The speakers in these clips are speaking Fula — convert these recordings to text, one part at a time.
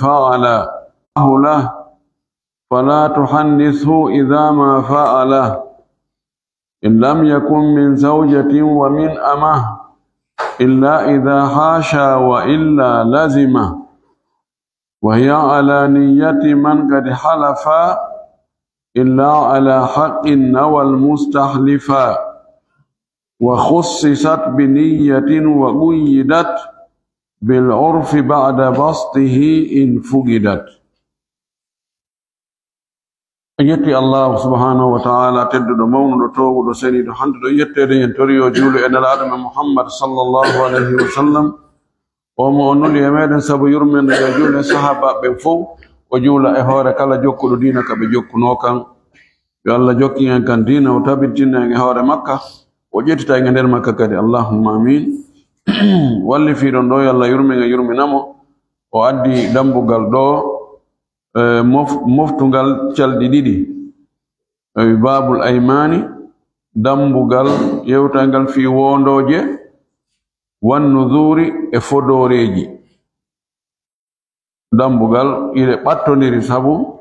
فعل له فلا تحنثه إذا ما فعله إن لم يكن من زوجة ومن أمه إلا إذا حاشا وإلا لزمه وهي على نية من قد حلف إلا على حق نوى المستحلفا وخصصت بنية وقيدت بالعرف بعد بسطه إن فقدت. يتي الله سبحانه وتعالى تدد مون توغ دو سني دو حند دو يتede en toriyo julu en alaadama Muhammad sallallahu alaihi wasallam o mo onuli emeden sabu yurmende e jule sahaba be fo o jula e hore kala jokkudo diina ka be jokkuno kan yo Allah jokki en kan diina o tabitina e hore Makka o jettita e nder Makka kadi Allahumma amin. Walli fi don do Allah yurminamo o addi dambugal do moftungal caldi didi babul aymani dambugal yewtangal fi wondoje wan nuzuri e fodoreji dambugal ile battondiri sabu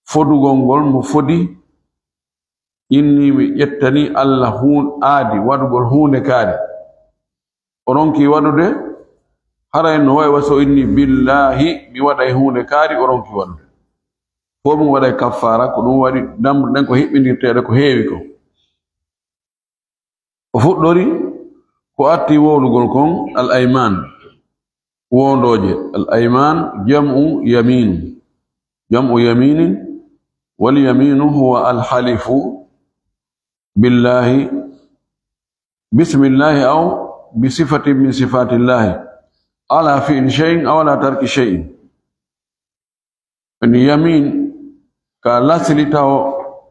fodugol gol mo fodi inni mi yettani Allah hun aadi wadugol hunde kaade oronki wadude haray no way waso inni billahi mi waday hunde kaari oronki wadude fo mo waday kafara ko dum wadi dam den ko hibbindirtede ko heewi ko o fuddori ko atti wowlugol kon al ayman wondoje al ayman jam'u yaminin wal yaminu huwa al halifu billahi bismillahi aw bi sifatin min sifatillahi ala fi'l shay'in aw ala tarki shay'in. En yamin ka lasilitaw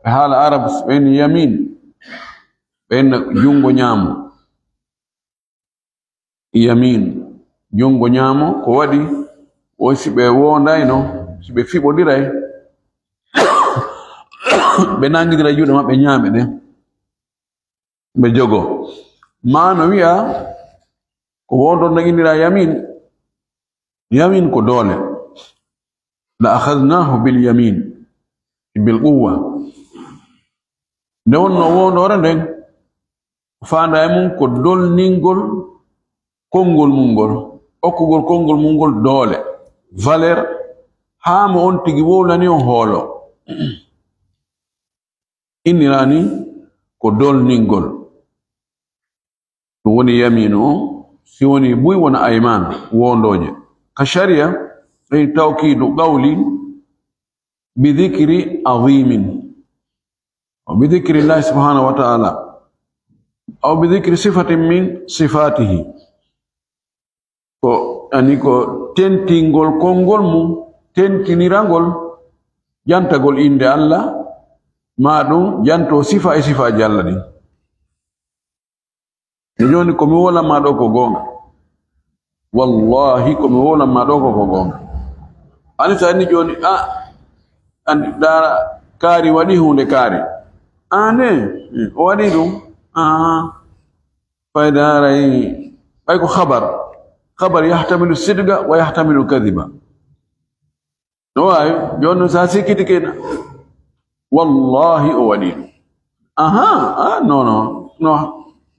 hal arab en yamin ben jungo nyamo yamin jungo nyamo ko wadi o sibe wondayno sibe fibodiray be nangidira jude mabbe nyame de be jogo mano wiya ko wondo nangindira yamin ko dole la akhadnahu bil yamin bil quwwa ne wonno wondo renden fanda e mum ko dolningol kongol mungol okkugol kongol mungol dole valeur ha mo on tigi wolani on holo inirani ko dolningol to woni yaminu si woni buy wona ayman wondoje ka sharia ay tawkidu qawli bi dhikri azimin wa bi dhikri Allah subhanahu wa ta'ala aw bi dhikri sifatin min sifatihi ko ani ko tentingol kongol mu tentinirangol jantagol inde Allah madum janto sifa e sifa jalla di joni ko mi wala ma do ko gonga wallahi ko mi wala ma do ko gonga ani tani joni andi dara kari wadi hunde kari ane o wadi dum faydara ay ko khabar yahtamilu sidqa wa yahtamilu kadhiba no ay joni sa sikiti kena wallahi o wadi no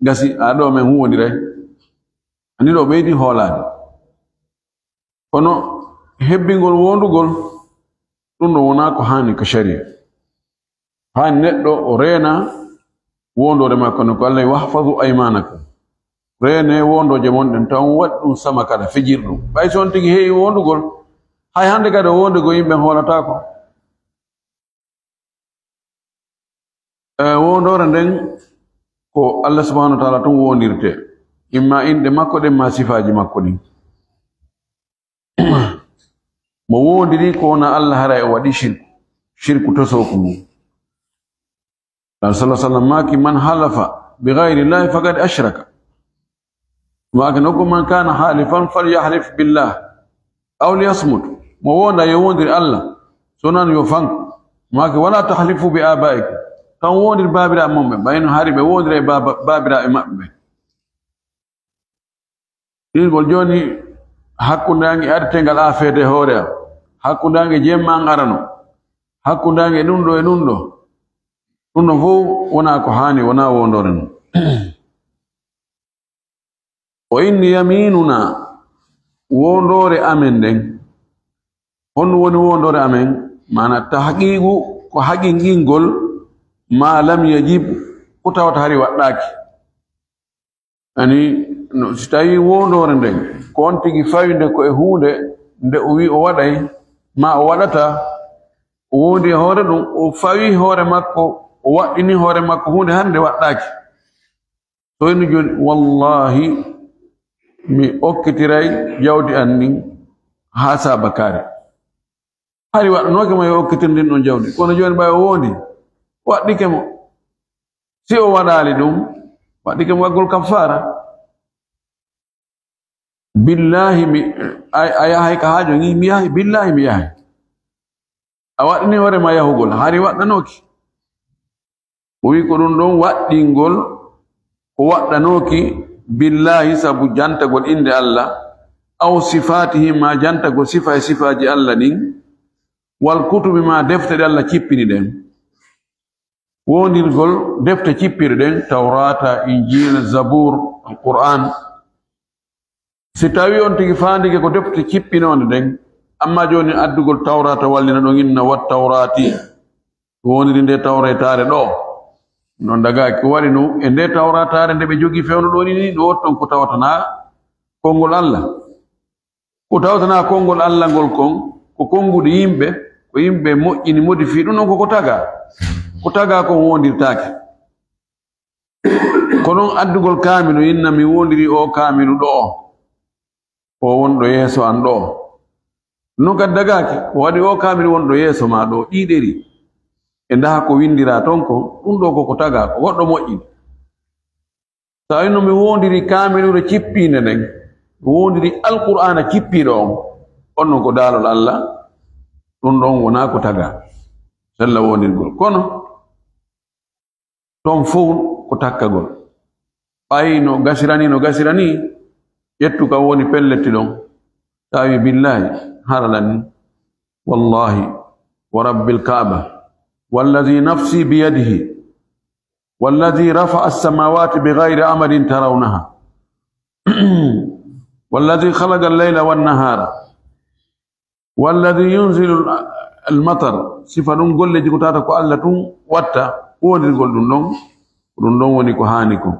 gasi ado men huwondire ani do beedi holade kono hebbingol wondugol dum no wona ko hani ka sharia han neddo o rena wondore makko no ko Allah wahfazu aymanakum rene wondoje mon den tan waddum sama kada fijirdum bay son tigi heewi wondugol hay hande kada wondugo yimbe holata ko wondore den ko Allah subhanahu wa ta'ala ton wonirte imma inde makko de ma sifaji makko ni mo wondiri ko na Allah hara e wadi shirku to sokum sallallahu alaihi wasallam maki man halafa bighayri Allah faqad ashraka wa kana man kana halifan falyahlif billah aw liyasmut mo wonda yo wondiri Allah sonan yo fank maki wala tahlifu bi abaikum kan wondir babira mombe bayno haribe wondire babira e mabbe dilgol joni hakkundange artengal afede hoore hakkundange jemma ngarano hakkundange dundo e dundo fo wona ko hani wona wondoren o inni yaminuna wondore amen den hon woni wondore amen mana tahqiqu ko haqingingol ma lam yajib ko tawata hari waddaki ani no stayi wondore den ko on tigi fawinde ko e hunde nde o wi o waday ma o wadata o wondi hoore dum o fawi hoore makko o waddini hoore makko hunde hande waddaki to en joni wallahi mi okkitiray jawdi anni ha sabakare hari waɗanoke mo yo okkitirndin ɗon jawdi kono joni ɓay o wondi waɗɗike mo si o waɗali ɗum waɗɗike mo waggol kafara billahi a yahay ka haajo ni mi yahay billahi mi yahay a waɗini hoorema yahugol hari waɗɗanoki o wi ko ɗum ɗon waɗɗingol ko waɗɗanoki billahi sabu jantagol inde Allah aw sifatihi ma jantagol sifa e sifaji Allah ɗin wal kutubi ma deftere Allah cippini ɗen wondirgol defte cippiri ɗen tawrata injil zabur alquran si tawi on tigi fandike ko defte cippinode ɗen amma joni addugol tawrata wallina ɗon inna wat tawrati wondiri nde tawretare ɗo non daga ko wari no e nde tawratare nde ɓe jogi fewno ɗo ni ɗo wotton ko tawatana konngol Allah ko tawatana konngol Allah ngol kon ko kongude yimɓe ko yimɓe moƴƴini modifi ɗum noon koko taga kon wondirtake ko noon addugol kaamilu inna mi wondiri o kaamilu ɗo o wonɗo yeeso an ɗo non kadi dagaki ko waɗi o kaamilu wonɗo yeeso ma ɗo ɗiɗeri e ndaha ko windira ton ko ɗum ɗo koko taga ko goɗɗo moƴƴi so ino mi wondiri kaamilude cippinde nden mi wondiri alqur'ana cippiɗo on non ko daalol Allah ɗum ɗon wona ko taga sella wondirgol kono ton fof ko takkagol ɓayi no gasirani ƴettu kam woni pelletti ɗon tawi billahi haralan ni wallahi wa rabbil kaaba والذي نفسي بيده والذي رفع السماوات بغير أمد ترونها والذي خلق الليل والنهار والذي ينزل المطر صفة نقول لك تاتك ألا وتا ودي قول دون ونكو هانيكو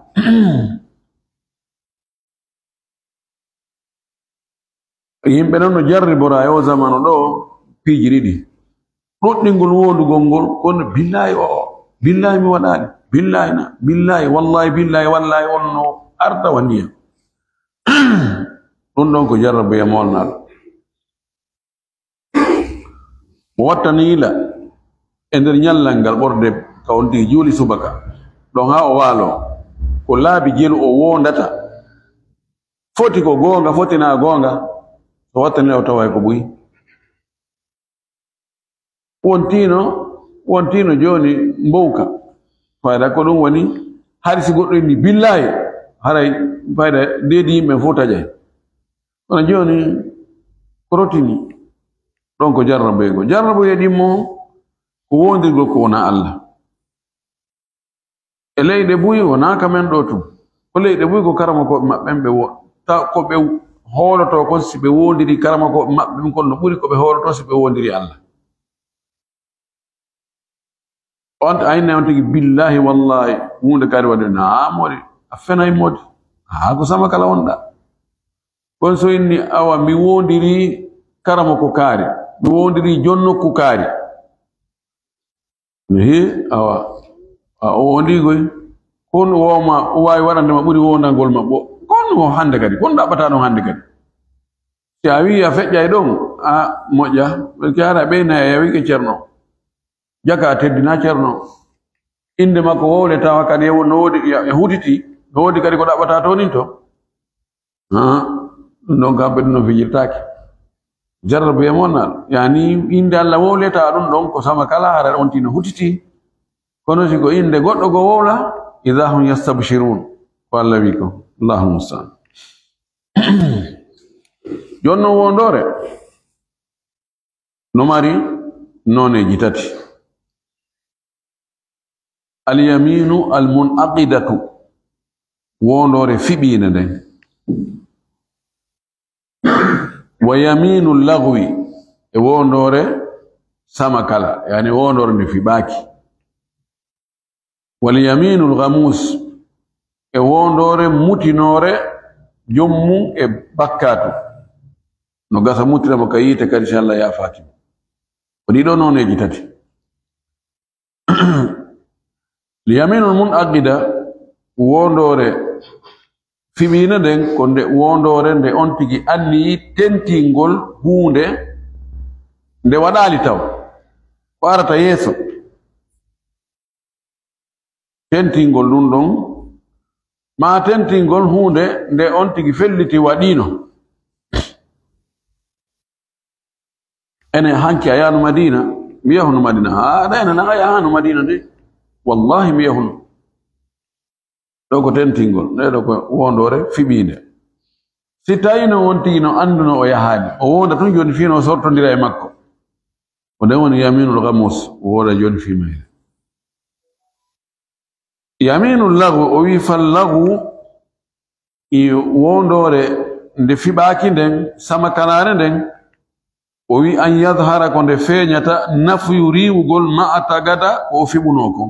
yimɓe noon no jarribora e o zamanu ɗo piiji ɗiɗi ɗuɗɗingol wondugol ngol kono billahi billahi mi waɗani billahi na billahi wallahi billahi wallahi onno arda waniya ɗum ɗon ko jarrabu e molnaɗo mo wattani ila e nder ñallal ngal ɓorde ka on tigi juuli subaka ɗon ha o waalo ko laabi jelu o wondata foti ko goonga fotina goonga so wattani o taway ko ɓuyi wontino joni mbowka fayda ko ɗum woni hari si goɗɗo inni billahi haray fayda dedi yimɓe fof taƴay kono joni korotini ɗon ko jarrabu yeɗimmo ko wondirgol ko wona Allah e leyɗe buyi wona kamen ɗo tum ko leyɗe buyi ko karama koɓe maɓɓen ɓe ko ɓe hooloto kon si ɓe wondiri karama koɓe maɓɓe kon no ɓuri ko ɓe hooloto si ɓe wondiri Allah on ayne on tigi billahi wallahi hunde kadi waɗi na modi a fenay modi ha ko sama kala wonɗa kon so inni awa mi wondiri karama ko kaari mi wondiri jonnokku kaari he awa o wondigoy kon woma o wawi waɗandema ɓuri wondangol ma kon o hande kadi kon ɗaɓɓata ɗon hande kadi si a wi a feƴƴay ɗon a moƴƴa ɓe ara ɓeyna e wike ceerno jaka teddina ceerno inde makko wowle tawa kadi no wodi e hutiti no wodi kadi ko ɗaɓɓata to nin to ɗum kam ɓe ɗum no fijirtaki jarrabu e monnaɗo yani inde Allah wowleta ɗum ɗon ko sama kala hara on tino hutiti kono si ko inde goɗɗo go wowla idha hum yastabshirun ko Allah wi ko Allahul mustaan jonno wondore no mari none jitati al yaminu al munaqidatu wondore fibina den wa yaminu lagwi e wondore samakala yani wondore ni fibaki wal yaminu al ghamus e wondore mutinore jommu e bakkatu no gasa mutira mo kayite kadi inshallah ya fatima wadi do non e jitati li yaminu al munaqida wondore fibina den konde wondore nde on tigi anni tentingol hunde nde wadali taw warata yeso tentingol dun don ma tentingol hunde nde on tigi felliti wadino ene hanki ayanu madina miyahunu madina ha dayna na ayanu madina de wallahi miyahunu doko tentingol nedo ko wondore fibinde si tayino wonti no anduno o yahani o wonda tun joni fino sortondira e makko o de woni yaminul ghamus o woda joni fi mayre yaminul lagu o wi fal lagu i wondore nde fibaki den sama kanare den o wi an yadhara ko nde feñata nafu riwugol ma atagada o fibunoko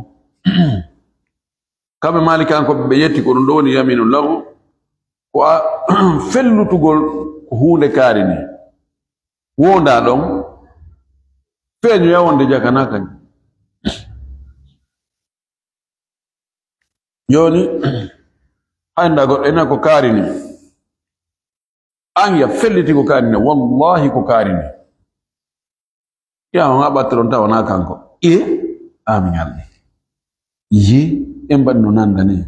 kabe malika ko be yetti ko do woni yaminu lagu ko fellutugol ko hunde karini wonda don feñu yawonde jakana kan joni anda go ena ko karini an ya felliti ko karini wallahi ko karini ya on abatron tawana kanko amin yalni yi emban no nandane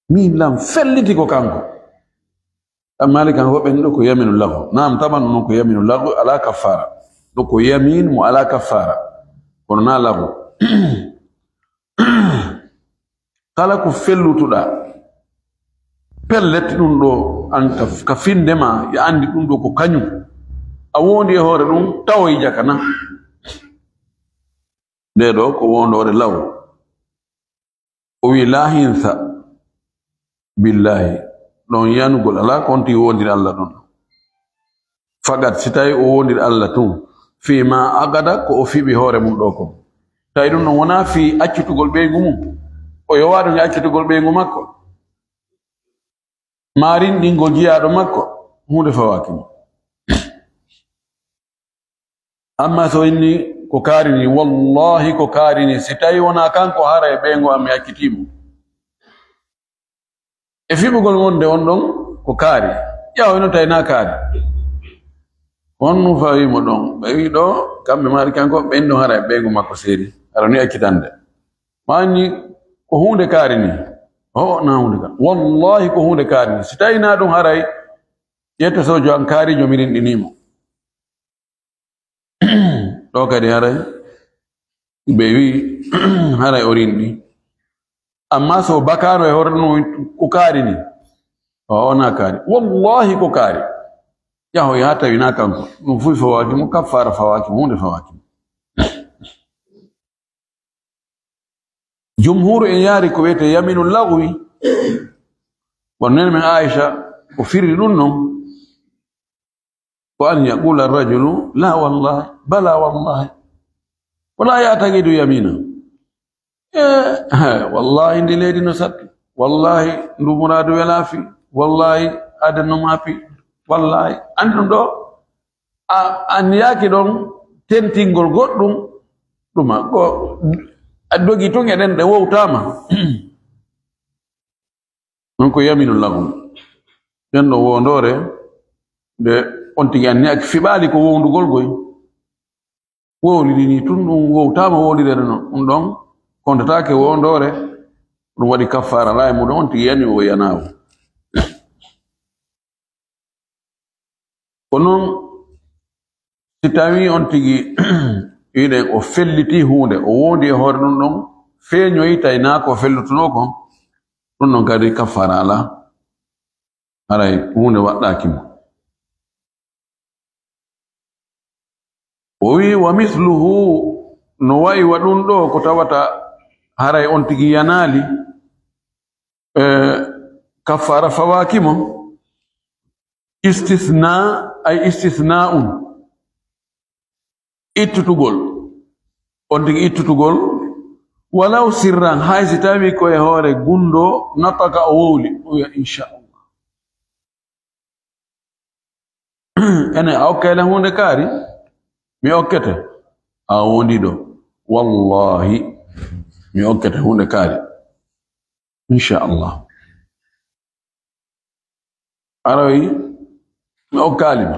min lam felliti ko kanko amali kan hobe ndo ko yaminu lahu naam taban no ko yaminu lahu ala kafara do ko yamin mu ala kafara kono na lahu kala ko fellutuda pellet dum do an ka findema ya andi dum do ko kanyu a wondi hore dum tawoy jakana de do ko wondore lahu o wi lahinsa billahi non yanugol ala konti wondir Allah don fagat sitay o wondir Allah tun fi ma agada ko o fibi hore mum do ko tay dum non wona fi accutugol be gumum o yo wadu accutugol be gum makko marin dingol jiyaado makko hunde fawaki amma so inni ko karini wallahi ko karini sitay wona kanko hara e bengo am yakitimu e fibugol wonde on don ko kari yaw no tay na kari on fawi mo don be wi do kambe mari kanko bendo hara e bengo makko seri arani yakitande mani ko hunde karini na hunde ka wallahi ko hunde karini sitay na don hara yetta sojo an kari jomirin dinimo do kadi haray be wi haray orindi amma so bakano e horno ko karini ona kari wallahi ko kari yaho yata wina kanko no fu fawaki mo kafara fawaki hunde fawaki jumhur en yari ko wete yaminul lagwi wonnen min aisha ko firri dun non وأن يقول الرجل لا والله بلا والله ولا يعتقد يمينا والله إني ليدي نسات والله ندو مراد ولا في والله أدن ما في والله أنتم دو أن يأكلون تنتينغول غدوم دوما غو أدوغي تونغي دن دو تاما نكو يمين الله يندو وندوري de onti yanni ak fibali ko wondugol goy woli ni tun wo tama woli de no don kontata ke wondore dum wadi kafara la mu don ti yanni wo yanawo konon titawi ontigi ide o felliti hunde o wondi e hore dum don feño ita ina ko fellutuno ko dum non kadi kafara la aray hunde waddaki mo wi wa mithluhu no way wadun do ko tawata haray on tigi yanali kafara fawakimo istithna ay istithna'un itutugol on tigi itutugol walau sirran hay sitawi ko e hore gundo nataka wuli inshallah ene awkela hunde kari mi okkete awondi do wallahi mi okkete hunde kari inshallah arawi mi okkalima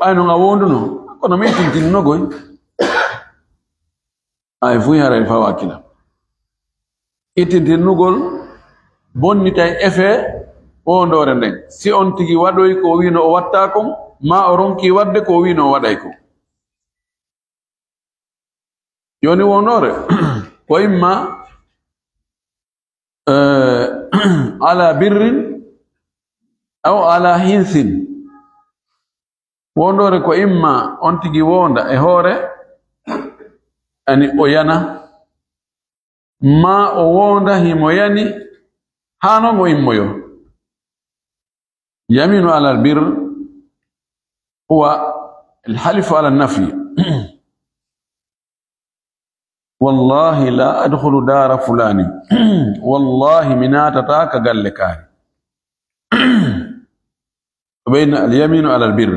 ayno awondu no kono mi tintin nogoy ay fu yara fa wakila itintin nugol bonnitay effet o ndore nden si on tigi wadoy ko wino o watta ko ma o ronki wadde ko wino o waday ko yoni wonore ko imma ala birrin aw ala hinsin wondore ko imma on tigi wonda e hore ani o yana ma o wonda himo yani hano mo immoyo يمين على البر هو الحلف على النفي والله لا أدخل دار فلان والله مناتتاك قال لك بين اليمين على البر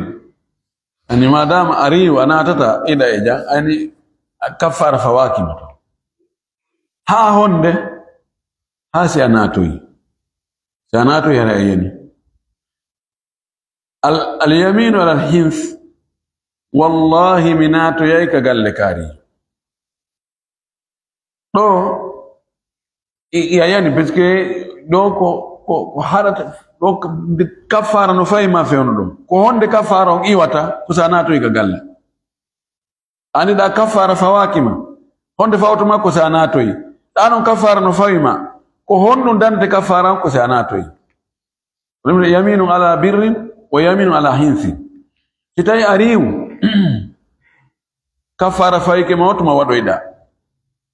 أني ما دام أري وأنا تتا إلى إجا أني كفار فواكم ها هند ها سياناتوي سياناتوي هرأيني اليمين على الحنث والله مناتو يايك قال لكاري دو يعني بسكي دو ko harata do kafara no fay ma fe onodo ko honde kafara on iwata kusanato iga galle ani da kafara fawakima honde fawto makko sanato yi danon kafara no fayma ko honno dante kafara ko sanato yi yaminu ala birrin wa yaminu ala hinsi kitay ariu kafara fayke mawto ma wadoyda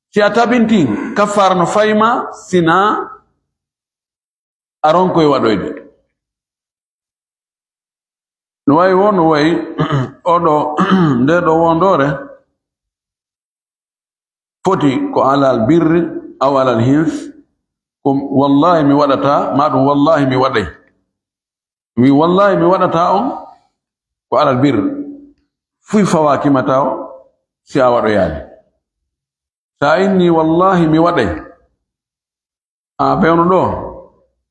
si atabintin kafara no fayma sina aron koy wadoyde no way won way odo de do wondore foti ko ala al birri aw ala al hins kum wallahi mi wadata ma dum wallahi mi waday mi wallahi mi wadata on ko ala al birr fu fawaki mataw si awado yaade sa inni wallahi mi waday a bewno do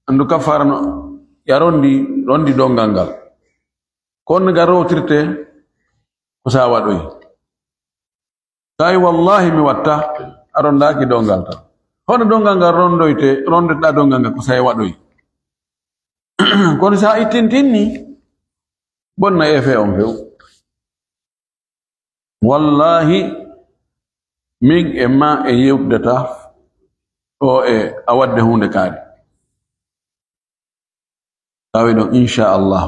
andu kafara no rondi dongal kon garo tirte ko sa wadoy tay wallahi mi watta aronda ki dongal ta hono dongal ngal rondoyte rondeta dongal ngal ko say wadoy kon sa itintinni bonna efe on few wallahi mig e ma e yewdata o e awadde hunde kaari tawi ɗon inchallah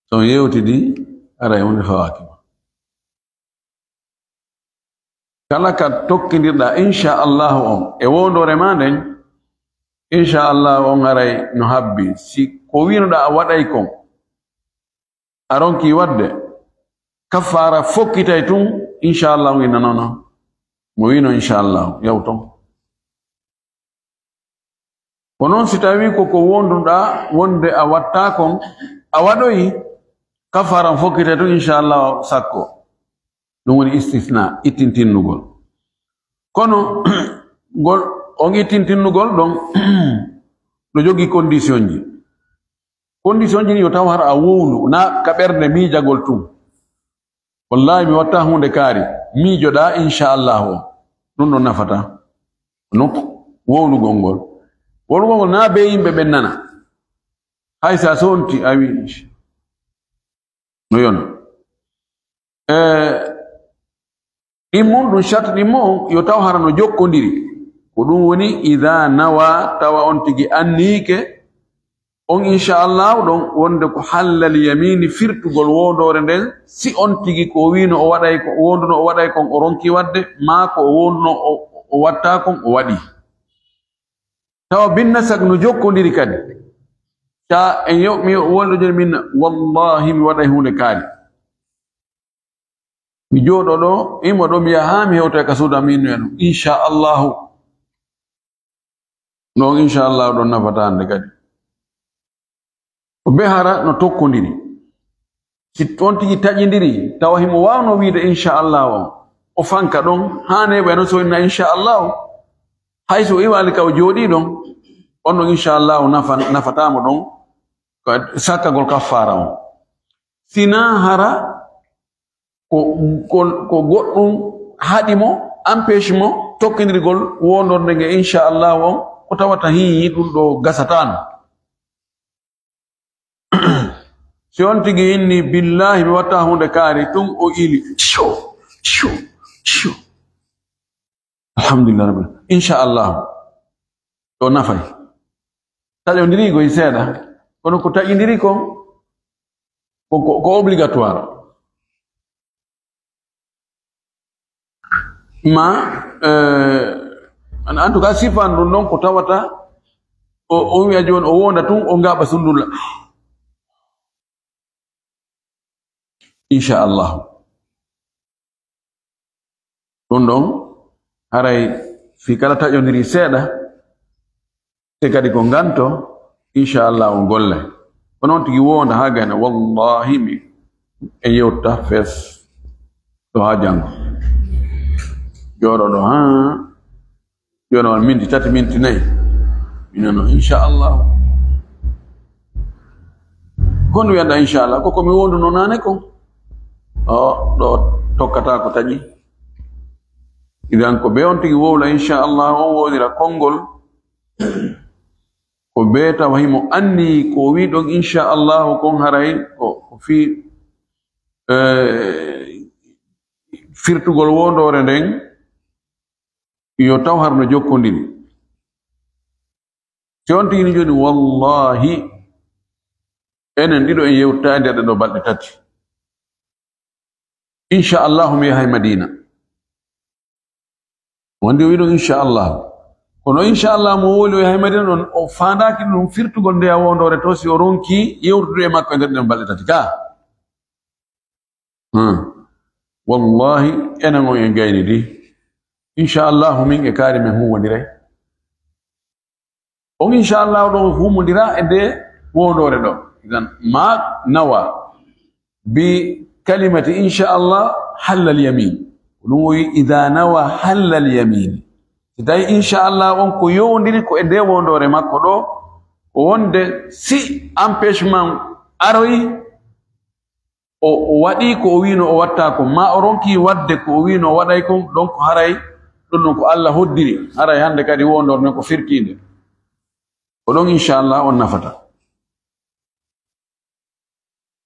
so yewtidi ara e hunde fawakima kala ka tokkidirɗa inchallahu on e wondore ma nden inchallahu on aray no habbi si ko winoɗa a waɗay kon a ronki wadde kafara fokkitay tun inchallahu ina nono mo wino inchallahu yawton ko noon si tawi koko wonduɗa wonde a watta kon a waɗoyi kafaran fokkite to inchallah sakko ɗum woni istithna ittintinnugol kono gol on ittintinnugol ɗon ɗo jogi condition ji ni yo taw har a wowlu na ka ɓerde miijagol tum wallahi mi watta hunde kaari miijoɗa inchallah o ɗum ɗon nafata nokku wowlugol ngol wolugol na be yimɓe ɓen nana hay sa sonti a wi no yono ɗin mum ɗum charte ɗin mo yo taw hara no jokkodiri ko ɗum woni ida nawa tawa on tigi annike on inchallah don wonde ko halal yamini firtugol wondore nden si on tigi ko wino o waday ko wonduno o waday kon o ronki wadde ma ko wonno o watta kon o wadi taw binna sak no jokkondiri kadi ta en yo mi wondo joni min wallahi mi waday hunde kaali mi jodo do imo do mi yaha mi hewta ka suuda min en inchallah no inchallah don nafata ande kadi o behara no tokkondiri si on tigi tajindiri tawa himo wawno wiide inchallah o fanka don hane be no so inna inchallah hayso iwali ka o jodi don onno inchallah nafatamo don sakka gol kafara on sina hara ko goddum hadimo empêchement tokkindirgol wondorde nge inchallah on ko tawata hi dum do gasatan si on tigi inni billahi mi watta hunde kaari tum o ili sho alhamdulillah rabbil inchallah to nafay tale ndiri go iseda kono ko tajindiri ko obligatoire ma en tout cas sifan dum non ko tawata o wi'a jon o wonda tun o ngaba sundulla inchallah ɗum ɗon haray fi kala taƴodiri seeɗa te kadi ko nganto inchallah o golle ko noon tigi wonda ha gayna wallahi mi e yewta fees ɗo ha janngo jooɗo ɗo ha joni on minti 3 minti 4 minano inchallah kono wiyanda inchallah koko mi wonduno nane ko ɗo tokkata ko taƴi idan ko be on tigi wowla inchallah on wodira konngol ko be tawa himo anni ko wi ɗon inchallah kon haray ko fi firtugol wondore nden yo taw harno jokkondiri si on tigi ni joni wallahi enen ɗiɗo en yewtade aɗa ɗo balɗe 3 inchallah mi yahay madina wonde wiɗo inchallah kono inchallah mo woli o yahay madina ɗon o fandaki ɗum firtugol nde a wondore to si o ronki yewtude e makko e nder ɗen balɗe 3 ka wallahi enen on en gayni di inchallah min e kaari men humodiray on inchallah ɗo humodira e nde wondore ɗo idan ma nawa bi كلمة إن شاء الله حل اليمين ونوي إذا نوى حل اليمين تداي إن شاء الله ونكو يوندي كو إدي وندوري ما كدو وند سي empêchement أروي o waɗi ko o wino o watta ko ma o ronki wadde ko o wino o waɗay ko donc haray ɗum ko Allah hoddiri haray hande kadi wondorne ko firtinde ko ɗon inchallah on nafata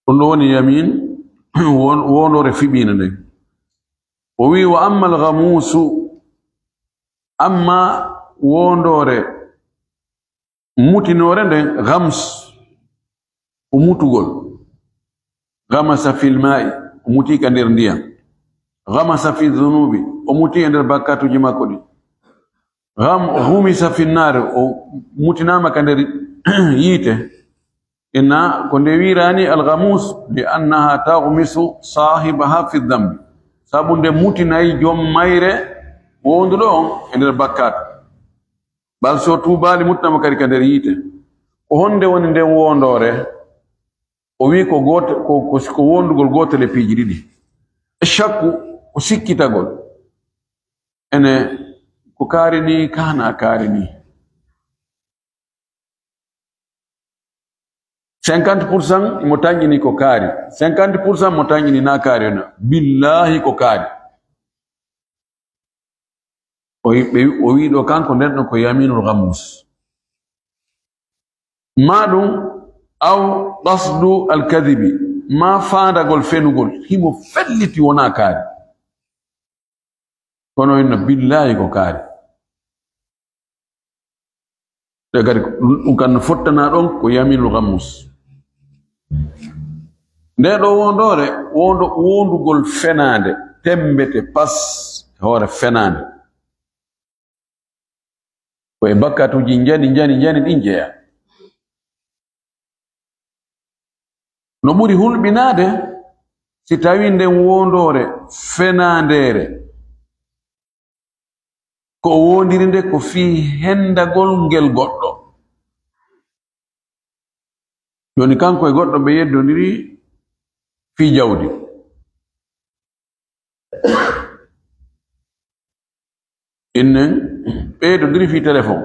ɗum ɗo woni yamin wondore fiɓina nden o wi wa amma alghamusu amma wondore mutinore nden gams o mutugol gamasa fil ma'i o mutika nder ndiyam gamasa fi dhunubi o muti e nder bakkatuji makko ɗi humisa fi nnari o mutinama ka nder yiite إن كن ويراني الغموس لأنها تغمس صاحبها في الذنب سابون دي موتي ناي جوم مايرة وندلون إن البكات بل سو توبالي متنا مكاري كدريته وهند وندي وندوره وي كو غوت كو وندغول غوت لي بيجري دي الشكو وسكيتا غول أنا كو كاريني كانا كاريني 50% motangini ko kari 50% motangini na kari na billahi ko kari o wi do kanko nden ko yaminul ghamus madum aw qasdu al kadhibi ma fanda gol fenugol himo felliti wona kari kono inna billahi ko kari gari kan fottana ɗon ko yaminul ghamus nde ɗo wondore wondugol fenande tembete pas hoore fenande ko e bakkatuji jani ɗin jeeya no ɓuri hulɓinade si tawi nden wondore fenandere ko wondiri nde ko fi hendagol ngel goɗɗo joni kanko e goɗɗo ɓe yeddodiri fi jawdi innen ɓeydodiri fi téléphone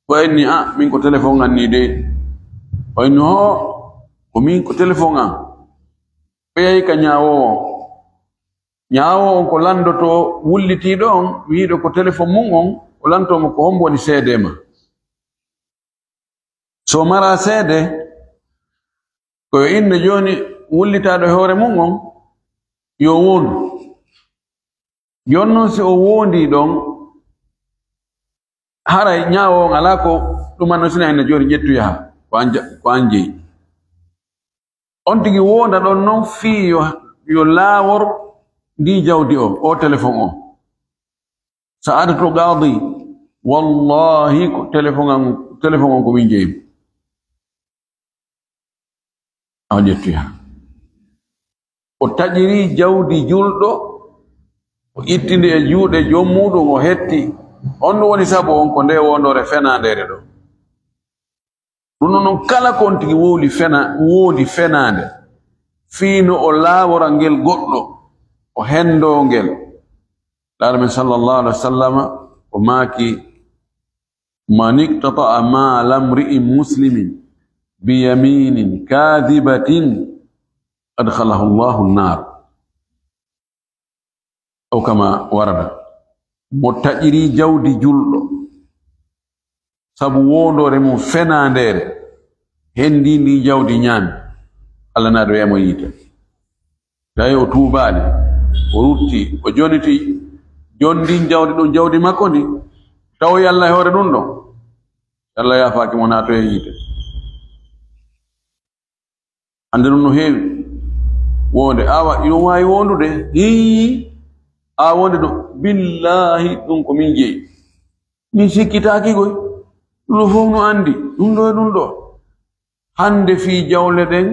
wayni min ko téléphone an ni de wayni ko min ko téléphone an ɓeyayi ka ñaawo on ko landoto wullitiɗo on wiiɗo ko téléphone mum on o lantomo ko hombo woni seede ma so mara seede koyo inne joni wullitaɗo e hoore mum on yo wondu jon noon si o wondi ɗon hara ñaawo on ala ko ɗumanno sina inne joni ƴettu yaha ko an jeyi on tigi wonda ɗon noon fii yo laawor ndi jawdi o téléphone o sa'adatu qadi wallahi ko téléphone on ko min jeeyim aw ƴettuya o taƴiri jawdi julɗo o ittindi e juuɗe jom muɗum o hetti on ɗum woni sabu on ko nde wondore fenandere ɗo ɗum noon kala kon tigi woodi fenande fiino o laawora ngel goɗɗo o hendo ngel laara men sallallahu alaihi wasallam o maaki man iqtata'a mala mri'in muslimin biyaminin kadhibatin adkhalahu Allahu an-nar aw kama warada mo taƴiri jawdi julɗo sabu wondore mum fenandere hendi ndi jawdi ñaami Allah naɗo wiyamo yiite tawi o tuubaali o rutti o joniti jondin jawdi ɗum jawdi makko ndi tawi Allah e hoore ɗum ɗon Allah yafaaki mo naato e yiite hande ɗum no heewi wonde awa yo wawi wondude a wonde ɗo billahi ɗum ko min jeeyi min sikkitaaki koy ɗum fof no andi ɗum ɗo e ɗum ɗo hande fi jawle ɗen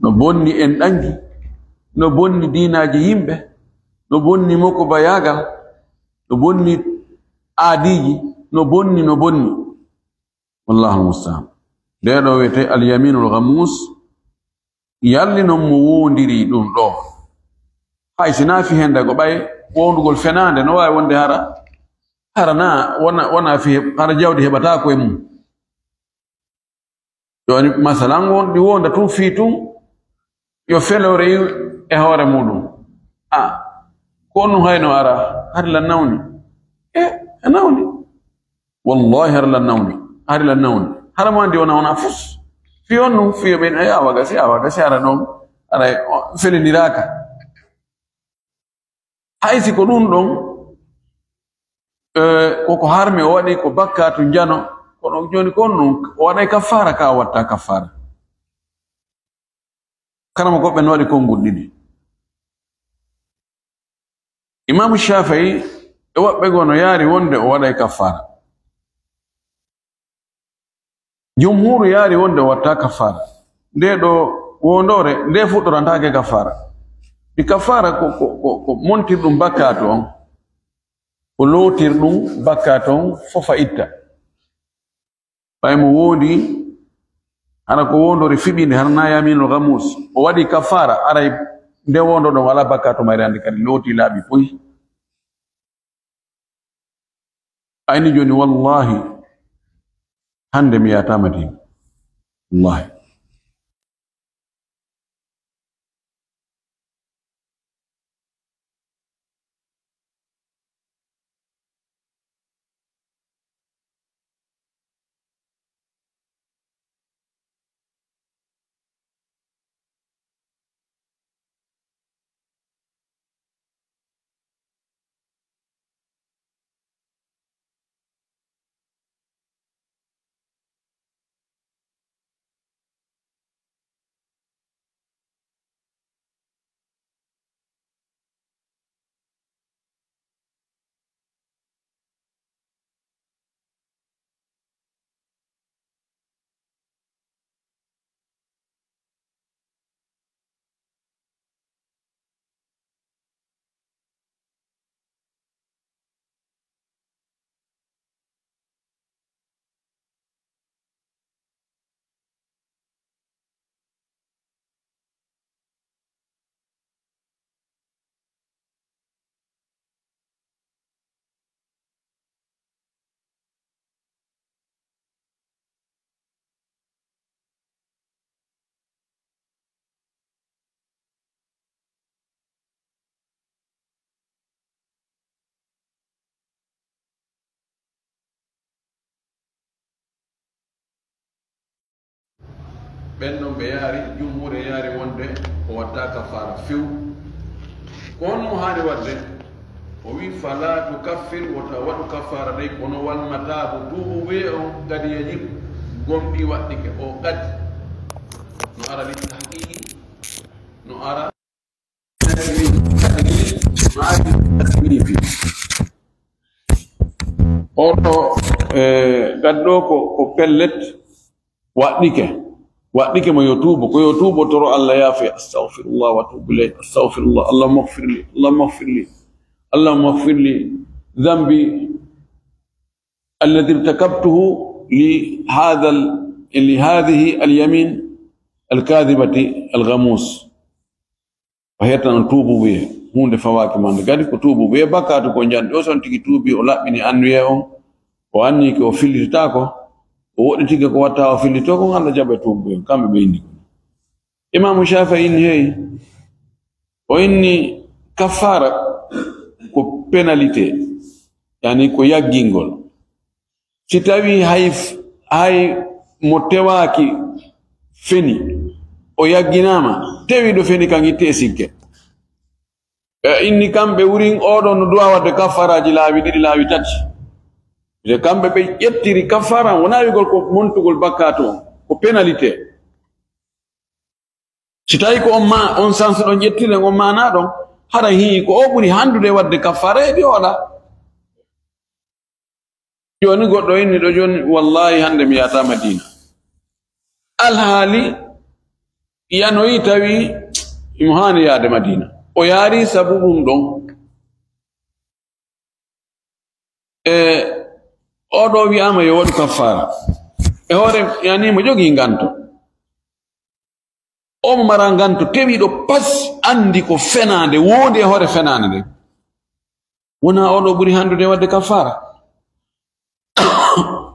no bonni en ɗangi no bonni diinaji yimɓe no bonni moko bayagal no bonni aadiji no bonni wallahu almustaan nde ɗo wiyete alyaminul ghamus yalli noon mo wondiri ɗum ɗo hay si naafi hende ko ɓay wondugol fenande no wawi wonde hara na wona fi hara jawdi heɓata koye mum joni masalan wonɗi wonda tun fi tun yo felore e hoore muɗum ko nu hayno ara har la nawni e nawni wallahi har la nawni har ma ndi wona fus fi on num fiyo ɓen awagasi ara ɗon ara feliniraka haysi ko ɗum ɗon koko harmi o waɗi ko bakkatu jano kono joni kon ɗum o waɗay kaffara ka watta kaffara karama goɓɓe no waɗi konngol ɗiɗi imamu Shafi'i e woɓɓe go no yaari wonde o waɗay kaffara jumhuru yaari wonde o watta kaffara nde ɗo wondore nde fuɗɗorantake kaffara ɗi kaffara ko montirɗum bakkatu on ko lootirɗum bakkatu on fofa itta ɓay mo wondi hana ko wondore fiɓinde hana yaminul ghamus o waɗi kaffara aray nde wondo ɗon wala bakkatu mayre hande kadi looti laaɓi poyi ayni joni wallahi hande mi yata Madina wallahi benno be yaari jumhure yaari wonde o watta kafara few kono haani wadde o wi fala tukaffir wota waɗu kafara ɗay kono walmataabo tuubu wee o gadi yaji gomɗi waɗɗike o gadi no ara li tahqiqi no ara tasmifi oɗo gadɗo ko pellet waɗɗike mo yo tuubo ko yo tuubo toro Allah yaafi astaghfirullah wa atubu ilayh astaghfirullah allahumma ighfir li allahumma ighfir li اللهم اغفر لي ذنبي الذي ارتكبته لهذه اليمين الكاذبة الغموس وهي تنتوب به هون فواكه من قال كتوب به بكات كونجان دوسون تيجي توبي ولا بني أنويهم وأني كوفيل تاكو وأنتي كواتا وفيل تاكو على جبل توب به كم بيني إمام الشافعي هي وإني كفارة ko penalité yani ko yaggingol si tawi hay mo tewaki feni o yagginama tewi do feni kan itte sikke inni kambe wurin odo no duwa wadde kafaraji laawi didi laawi tati de kambe be yettiri kafara wona wigol ko montugol bakato ko penalité si tawi ko on sansu don yettire on mana don hara hi ko o ɓuri handude wadde kafara e wala joni goɗɗo inni ɗo joni wallahi hande mi yata Madina alhaali yanoyi tawi imo hani yaade Madina o yaari sabu ɗum ɗon oɗo wiyama yo waɗu kafara e hoore yani mo jogii nganto o mo mara nganto tewiɗo pas andi ko fenande woodi e hoore fenande nde wona oɗo ɓuri handude wadde kafara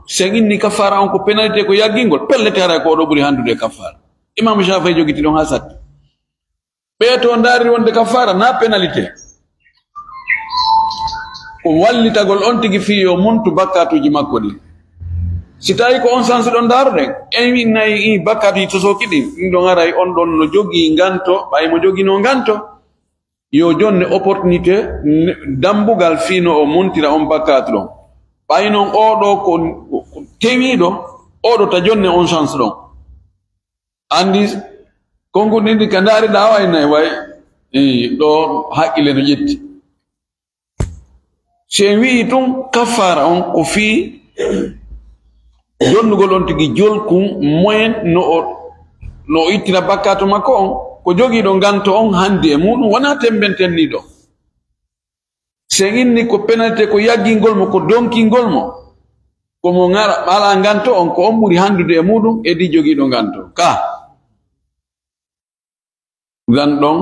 sen inni kafara on ko penalité ko yaggingol pellete hara ko oɗo ɓuri handude kafara imam Shafi'i jogiti ɗon ha satti ɓeeto ndaari wonde kafara na penalité ko wallitagol on tigi fi yo muntu bakkatuji makko ɗi si tawi ko on sansu ɗon ndaruɗen en wi nayi bakkatuji tosoki ɗi ɗin ɗon aray on ɗon no jogii nganto ɓay mo jogino nganto yo jonne opportunité dambugal fino o muntira on bakkatu ɗon ɓay noon oɗo ko tewiɗo oɗo ta jonne on chance ɗon andi konkuɗiɗi ka ndaariɗa way nayi way ɗo haqqille no ƴetti si en wii tun kafara on ko fii jonnugol on tigi jolkum moyen no ittina bakkato makko on ko jogiiɗo nganto on hande e muɗum wona tembentenniɗo sen inni ko penalité ko yaggingol mo ko donkingol mo komo ngara ala nganto on ko on ɓuri handude e muɗum edi jogiiɗo nganto ka gan ɗon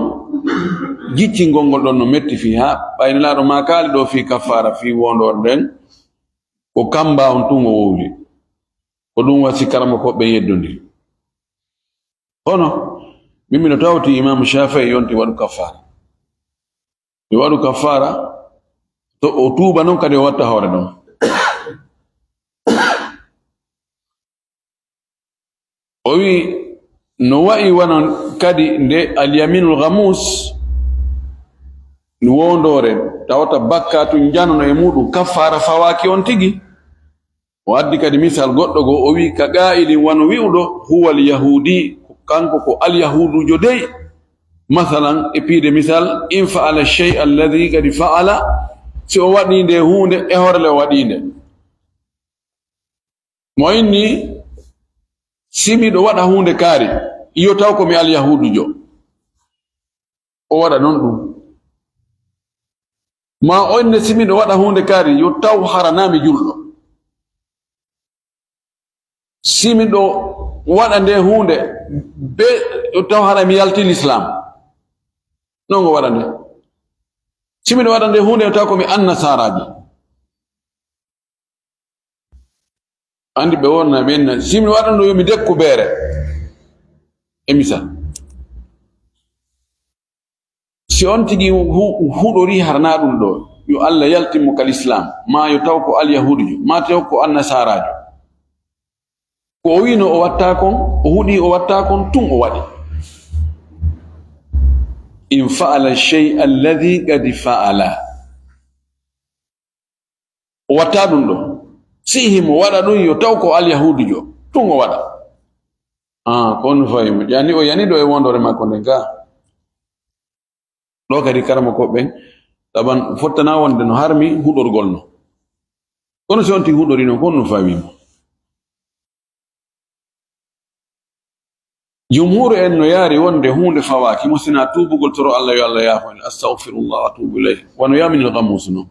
jiccingol ngol ɗon no metti fi ha ɓayni laaɗo ma kaali ɗo fi kafara fi wondor nden ko kamba on tun o wowli ko ɗum wasi karama koɓe yeddodiri hono mimino tawti imam Shafi'i yonti waɗu kafara yo waɗu kafara to o tuuba noon kadi o watta hoore ɗon o wi no wa'i wanon kadi nde alyaminul ghamus no wondore tawata bakkatu janono e muɗum kafara fawaki on tigi o addi kadi misal goɗɗo go o wi ka qa'ilin wano wi'uɗo huwa alyahudi kanko ko alyahudujo dey masalan e piide misal in fa'ala shey alladi kadi fa'ala si o waɗinde hunde e horle o waɗinde mo inni simiɗo waɗa hunde kaari iyo taw komi alyahudujo o waɗa noon ɗum ma onne simiɗo waɗa hunde kaari yo taw haranami julɗo simiɗo waɗa nde hunde be yo taw hara mi yalti l'islam non go waɗa nde simiɗo waɗa nde hunde yo taw komi annasaraji andi ɓe wonna ɓenna simiɗo waɗa nde yomi dekku beere e misal si on tigi huɗori harna ɗum ɗo yo Allah yaltinmo kal islam ma yo taw ko alyahudujo ma taw ko annasarajo ko wino o watta kon o hudi o watta kon tun o wadi in fa'ala shay alladhi qad fa'ala o watta dum do sihimo wada dum yo taw ko al yahudi jo tun o wada kon fayim yani o yani do e wondore makko ndenga do kadi karama ko ben taban fottana wonde no harmi hudorgol no kono so onti hudori non kon no fayim jumhur en no yaari wonde hunde fawaki musina tubugol toro Allah yo Allah yafo astaghfirullah wa atubu ilayh wa no yamin al-ghamus no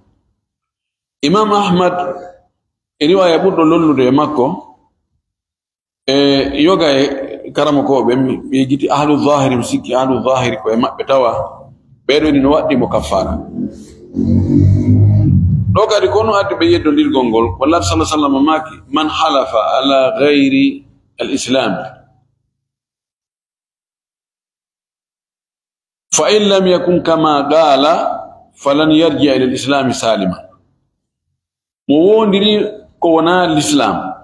imam ahmad riwaya buddo lollude makko yoga karama ko be giti ahlu zahir musiki ahlu zahir ko e mabbe tawa beedo ni no waddi mo kafara do kadi kono adde be yeddo dir gongol wallahi sallallahu alaihi wasallam maki man halafa ala ghairi al-islam فإن لم يكن كما قال فلن يرجع إلى الإسلام سالما موندري كونا الإسلام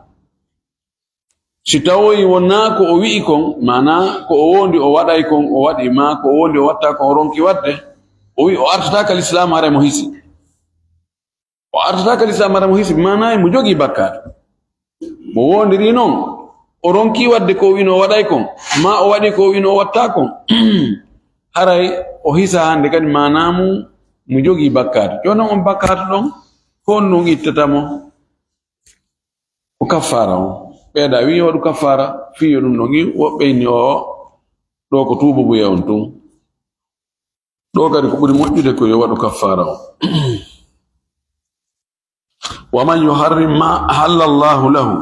sitawoyi wonna ko o wi'i kon mana ko o wondi o waɗay kon o waɗi ma ko o wondi o watta ko o ronki wadde o wi o artataka l'islam hara mo hisi o artataka l'islam hara mo hisi mana mo jogi bakkat mo wondiri noon o ronki wadde ko o wino o waɗay kon ma o waɗi ko o wino o watta kon haray o hisa hande kadi manamu mo jogi bakkat joni on bakkat ɗon hon non ittatamo o kaffara on ɓeeɗa wi waɗu kaffara fiyo ɗum ɗon i woɓɓeyni o ɗo ko tuuba buya on tun ɗo kadi ko ɓuri moƴƴude ko yo waɗu kaffara o wa man yuharrim ma ahalla Allahu lahu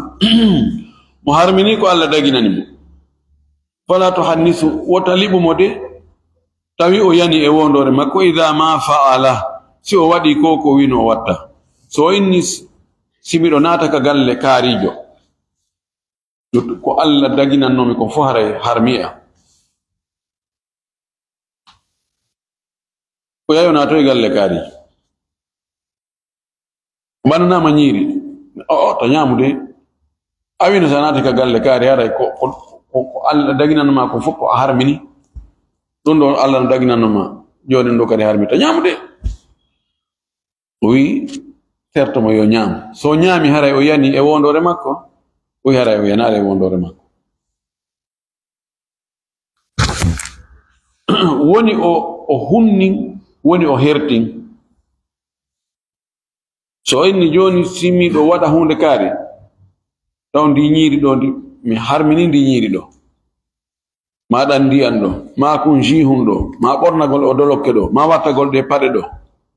mo harmini ko Allah daginani mo fala tuhannisu wota liɓumo de tawi o yani e wondore makko idha ma fa'ala si o waɗi ko ko wino o watta so inni simiɗo naata ka galle kaarijo ko Allah daginannomi ko fo haray harmiya ko yayo naato e galle kaarijo bananama ñiiri to ñaamude awino sa naati ka galle kaari haray ko Allah daginannoma ko fof ko a harmini ɗum ɗo Allah no daginannoma joni ɗo kadi harmita ñaamude o wi tertomo yo ñaam so ñaami haray o yani e wondore makko o wi haray o yanare e wondore makko woni o hunni woni o hertin so inni joni simmiɗo waɗa hunde kaari taw ndi ñiiri ɗo ndi mi harmini ndi ñiiri ɗo ma ɗan ndiyan ɗo ma kun jihun ɗo ma ɓornagol o dolokke ɗo ma wattagol ɗe paɗe ɗo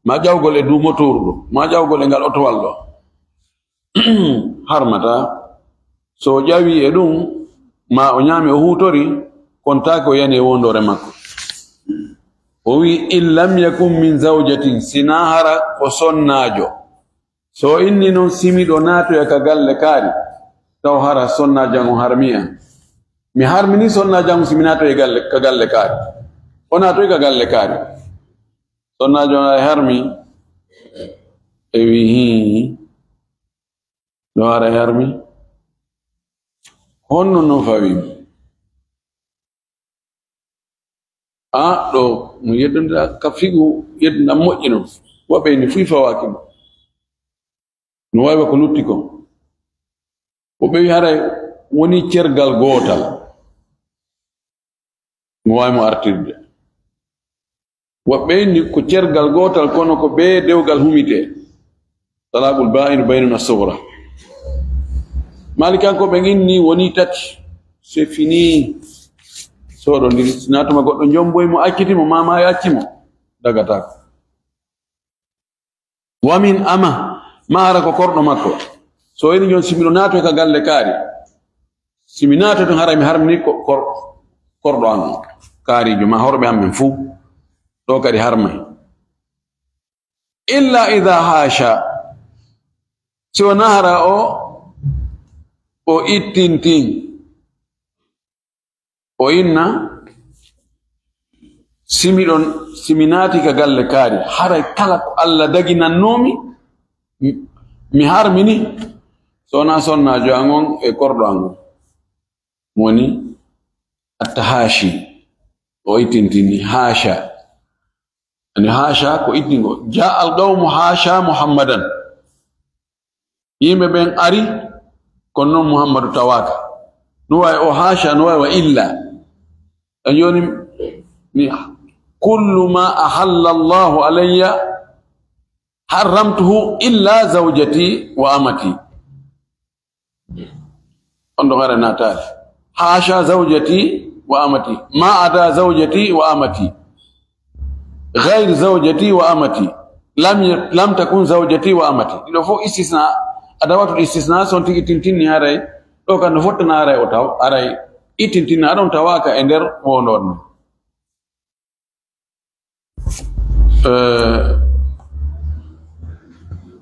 ma ƴawgol e du motoru ɗo ma ƴawgol e ngal otowal ɗo harmata so ƴawi e ɗum ma o ñaami o hutori kontaki o yani e wondore makko o wi in lam yakun min zawjatin sina hara ko sonnajo so inni noon simiɗo naatoya ka galle kaari taw hara sonnajan o harmiya mi harmini sonnajan simi naato e galle ka galle kaari o naatoy ka galle kaari sonnajo ay harmi e wi hi ɗo hara e harmi honno no fawimi ɗo no yeddonda ka figu yeddonda moƴƴi noon woɓɓe ni fuy fawaki mo no waywa ko lutti ko o ɓewi haray woni cergal gootal mo wawi mo artirde woɓɓe ni ko cergal gootal kono ko ɓe dewgal humite talaqul ba'in baynuna sughra malikankoɓe inni woni tati c'est fini soɗo ndiri sinatoma goɗɗo jomboymo accitimo mama e accimo dagatako wamin ama mahara ko korɗo makko so wayni jon simiɗo naato ka galle kaari simi naato ton hara mi harmini korɗo an kaarijo ma horɓe am ɓen fuu ɗo kadi harmay illa ida haasha si wona hara o ittintin o inna simi naati ka galle kaari haray kala ko Allah daginannomi mi harmini sona sonnajo an on e korɗo an on woni at-tahashi o itintini hasha ani hasha ko idingo ja al-qawmu hasha muhammadan yimbe ben ari kono muhammadu tawaka nuwa o hasha nuwa wa illa ayoni ni kullu ma ahalla Allah alayya haramtuhu illa zawjati wa amati ondo gara natal hasha zawjati wa amati ma ada zawjati wa amati غير زوجتي وامتي لم تكن زوجتي وامتي do fo istisna adawatu istisna son tigi tintinni haray do kan fotna haray o taw aray itintinni adon tawaka e nder wondon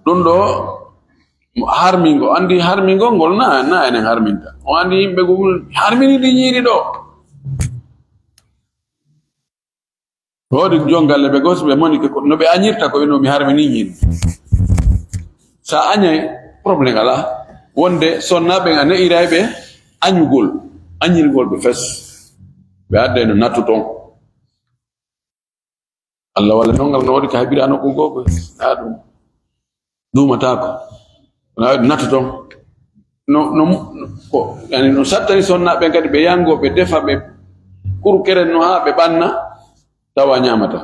dun do harmingo andi harmingo ngol na enen harminta o andi yimbe gugul harmini di nyiri do hodi jongal be gosbe moni ko no be anyirta ko no mi harmini nyiri sa anyay problème ala wonde sonnabe ngane iraybe anyirgol be fes be adde no natuton Allah wala nongal no wadi ka habirano ko gogo adu duma tako na natuton no ko yani no sattari sonnabe ngadi be yango be defa be kuru keren no ha be banna tawa nyamata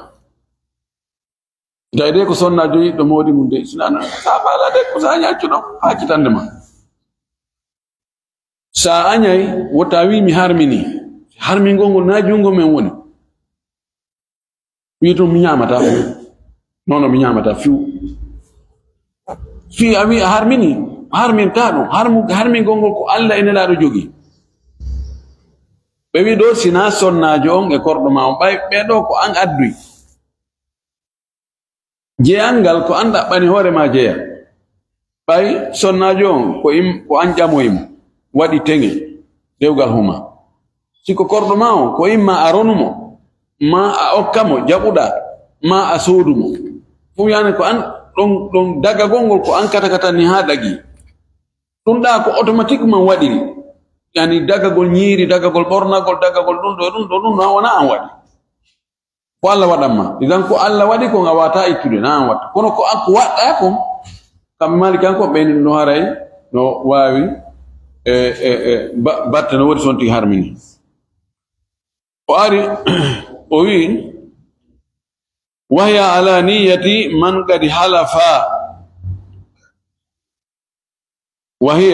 dayde ko sonna joyi do modi mun de sunana sa bala de ko sa nyaccu no ha kitande ma sa anyay wotawi mi harmini ngongol na jungo men woni wito mi nyamata nono mi nyamata fi ami harmin tano harmi ngongol ko Allah ene la do jogi be wi do sina sonnajo on e kordo ma on bay be do ko an addui jeyangal ko anda bani hore ma jeya bay sonnajo on ko an jamoyim wadi tenge dewgal huma siko kordo ma on ko imma aronumo ma a okkamo jabuda ma a sodumo fu yani ko an don daga gongol ko an kata ni ha dagi dun da ko automatiquement wadiri yani dagagol nyiri dagagol bornagol dagagol dun wana an wadi ko Allah wadamma idan ko Allah wadi ko ngawata itude na an wat kono ko an ko wadda ko kam malikan ko ben no haray no wawi batte no wodi sonti harmini o ari o wi وهي على نية من قد حلف وهي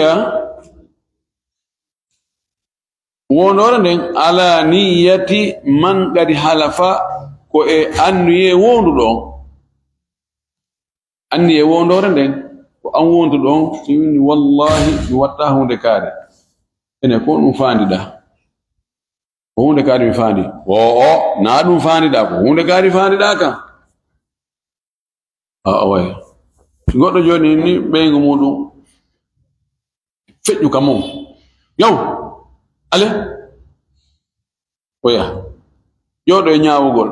wonoren ala niyati man gadi halafa ko e annuye wondu don anniye wonoren ko an wondu don tiwini wallahi mi watta hunde kare ene ko dum fandida ko hunde kare mi fandi o na dum fandida ko hunde kare fandida kan way goddo joni ni beengo mudum fejju kamon yow ale oya yodo nyaawugol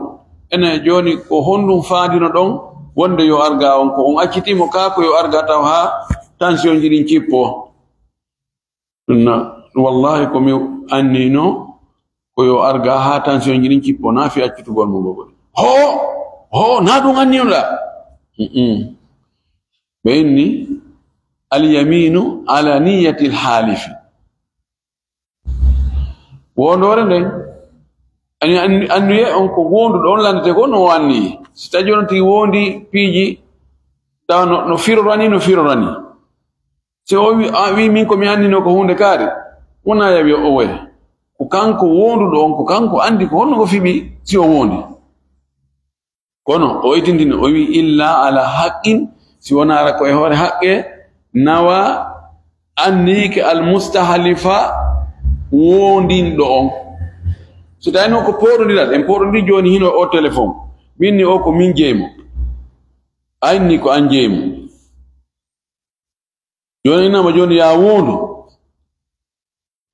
ene joni ko hondum faadino don wonde yo arga on ko on accitimo ka ko yo arga taw ha tension jidin cippo na wallahi ko mi annino ko yo arga ha tension jidin cippo na fi accitugol mo gogol ho na dum annino la bayni al yaminu ala niyyati al halif wondore nden ani annuye on ko wondu don landete ko no wanni stajon ti wondi piji taw no firorani se o wi min ko mi annino ko hunde kare wona yawi o we ko kanko wondu don ko kanko andi ko honno ko fibi si o wondi kono o itindini o wi illa ala haqqin si wona ara ko e hore haqqe nawa anniki al mustahlifa wondinɗo on so tawino ko poɗodiral en poɗodi joni hino o téléphone minni o ko min jeymo ayni ko an jeymo joni inama joni ya wondu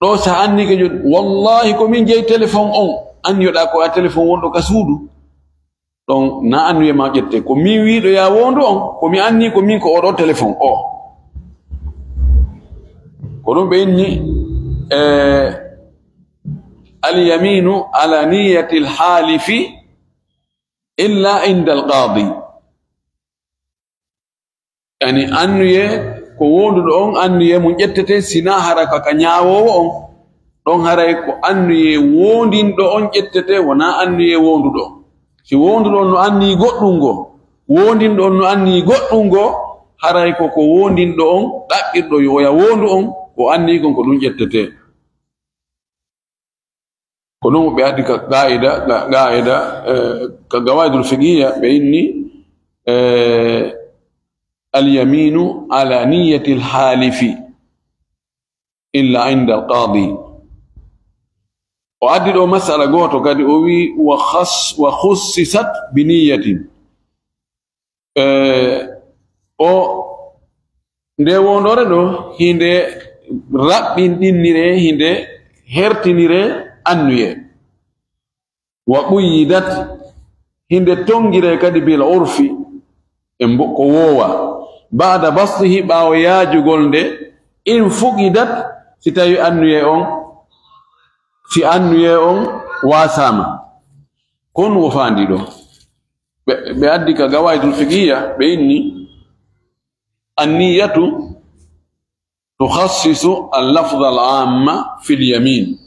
ɗo sa annike joni wallahi ko min jeyi téléphone on anniyoɗa ko a téléphone wonɗo ka suudu ɗon na annuye ma ƴette ko min wiɗo ya wondu on ko mi anni ko min ko oɗo téléphone o ko ɗum ɓe inni اليمين على نية الحالف إلا عند القاضي يعني أنوي كون دون أنوي من جتة سنا حركة كنياو دون حركة أنوي وندين دون جتة ونا أنوي وندو دون si wondu don no anni goddungo wondin don no anni goddungo haray ko wondin do on dabbirdo yo ya wondu on ko anni ko dum jettete ko dum be addi ka qaida ka gawaidul fiqhiyya be inni al yaminu ala niyyati al halifi illa inda al qadi وعدد مسألة قوتو قد أوي وخصصت بنية o nde wondore do hinde rabbindinire hinde hertinire annuye wa quyidat hinde tongire kadi bil urfi ko wowa ba'da basdihi bawo yaajugol nde in fuqidat si tawi annuye on si annuye on wasama kon wo fandi do be addi ka gawaidul fiqhiyya be inni النية تخصص اللفظ العام في اليمين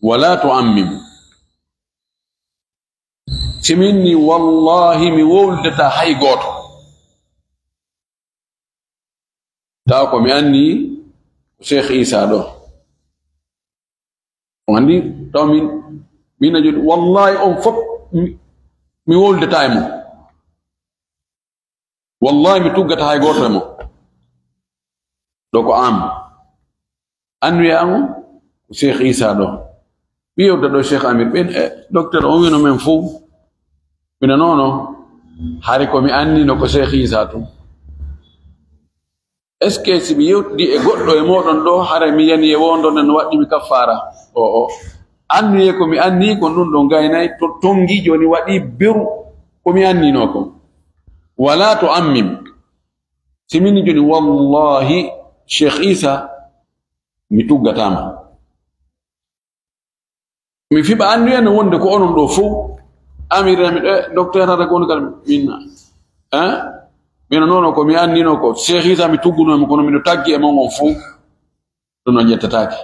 ولا تعمم سمني والله مولدتا حي غوتو تاكو مي شيخ عيسى دو وندي تومين مين جود والله ام فوب مي ولدتا مو والله مي توغتا حي غوتو مو doko am anwi am Cheikh Isa do biyo do Cheikh Amir ben docteur o wino men fu bina nono hari ko mi anni no ko Cheikh Isa to est-ce que si biyo di e goddo e modon do hare mi yani e wondo nen waddi mi kafara o anni ko mi anni ko dun do gaynay to tongi joni wadi beru ko mi anni no ko wala to ammim simini joni wallahi Sheikh Isa mitugatama mi fiba andu en wonde ko onon do fu amira mi docteur hada gon kal minna mina nono ko mi annino ko Sheikh Isa mi tuguno mo kono mi taggi e mon fu do no jettatake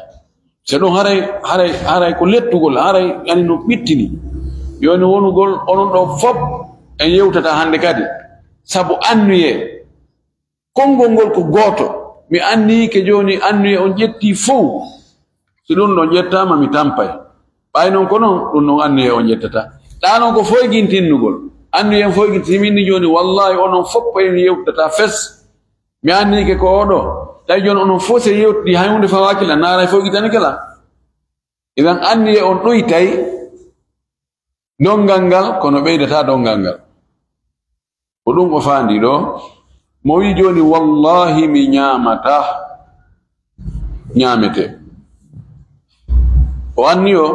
se don haray ko lettugol haray yani no bittini yoni wonugol onon do fop en yewtata hande kadi sabu annuye kongol ngol ko goto mi anni ke joni annuye on jetti fo so dun no jettama mi tampay bay non ko non dun no annuye on jettata danon ko foygintinnugol annuye foyginti minni joni wallahi onon foppo en yewtata fes mi anni ke ko odo tay joni onon fo se yewti haynde fa wakila nara foygitani kala idan annuye on doytay dongal kono beydata dongal ko dum ko fandi do mo wi joni wallahi mi nyamata nyamete o anniyo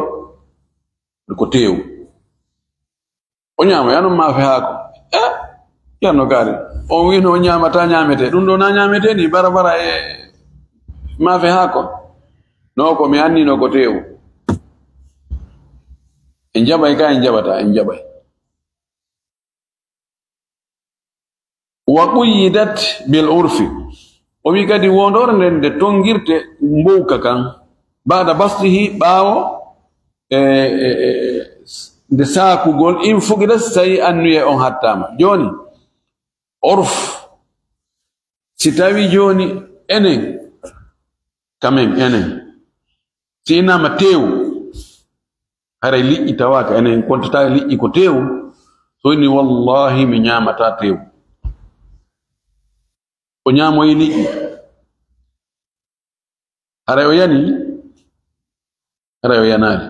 ko tew o nyama yano ma fe hako yano gari o wi no nyamata nyamete dum do na nyamete ni barabara e ma fe hako no ko mi anni no ko tew en jabay ka en jabata en jabay وقيدت بالعرف وبيكدي وندور ند تونغيرت مبوكا كان بعد بسطه باو دساكو غول ان فوغدا ساي انوي اون حتاما جوني عرف سيتاوي جوني انن كامن انن سينا ماتيو هاري لي تاواك انن كونتا لي كو تيو سوني والله من نيامتا تيو o nyamo yi liƴƴi ara o yani ara o yanari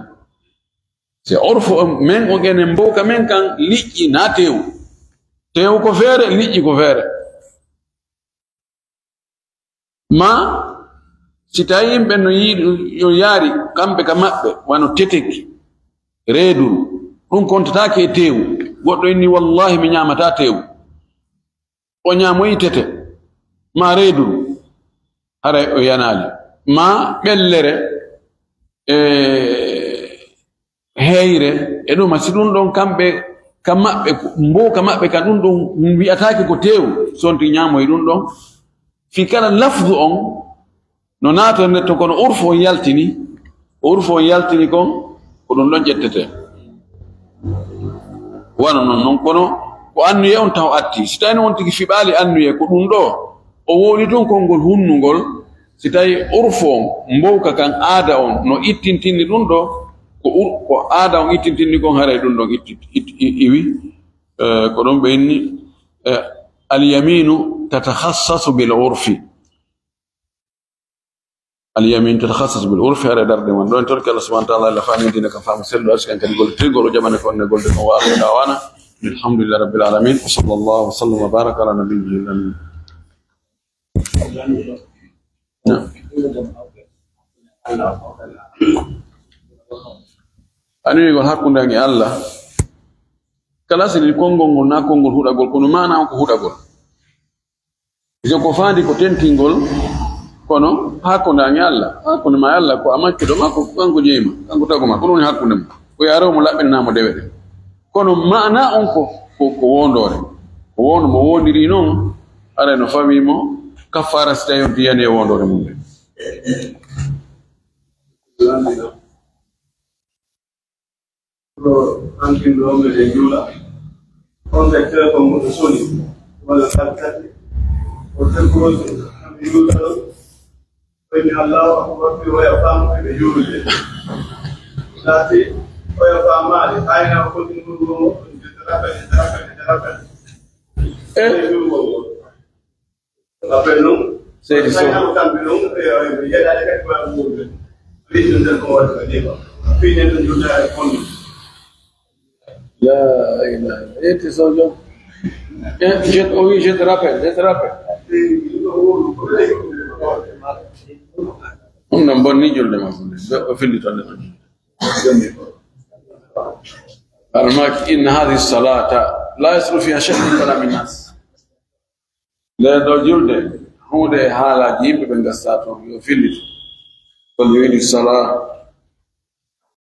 se orfo men o gene mboka men kan liƴƴi na tew ko feere liƴƴi ko feere ma si tawi yimɓe no yiɗi yo yaari kamɓe ka maɓɓe wano teteki reeduru ɗum kontatake e tew goɗɗo inni wallahi mi ñamata tew o ñamoyi tete ma reeduru haray o yanali ma ɓellere heyre e ɗum si ɗum ɗon kamɓe kam maɓɓe mboka maɓɓe ka ɗum ɗon wi'atake ko tew sonti ñamoye ɗum ɗon fi kala lafdu on no naato netto kono urfu on yaltini kon ko ɗum ɗon ƴettete wano non kono ko annuye on taw atti si tawino on tigi fiɓaali annuye ko ɗum ɗo o woni toon konngol hunnugol si tawi urfu on mbowka kan aada on no ittintinni ɗum ɗo ko aada on ittintinni kon haray ɗum ɗon iwi ko ɗon ɓe inni alyaminu tatakhasasu bil urfi اليمين تتخصص بالعرف هذا درد من دون ترك الله سبحانه وتعالى الا فهم دينك فهم سلو اسكن كان يقول تيغور جمانه كون يقول لكم واخر دعوانا الحمد لله رب العالمين وصلى الله وسلم وبارك على نبينا الامين. أنا يقول هكذا يعني الله kala sini kongol na kongol hudagol kono mana ko hudagol je ko fandi ko tentingol kono hakkunde an Allah hakkunde ma Allah ko amakki do makko kanko jeema kanko tagoma kono woni hakkunde ma ko yaro mo laɓɓinanamo dewede kono mana on ko wondore ko wondo mo wondiri noon ara no fami mo kafara so tawi on tiyani e wondore mum de anche l'uomo di Giula, quando è che come soli, quando sta cade, o tempo di Giula, quindi Allah ha più a fare di Giula. Dati, poi a fare male, hai una continuo, terapia. La pennon, sei di solo. Campiono e ya da che qua muove. Lì non c'è cosa, fine del giornale con لا إله إنت زوجة جت أوي جت رابع هم نبني جل ما في اللي تقول أرماك إن هذه الصلاة لا يصير فيها شيء من كلام الناس لا دجول هو ده حالا جيب بنجساتهم في اللي تقول الصلاة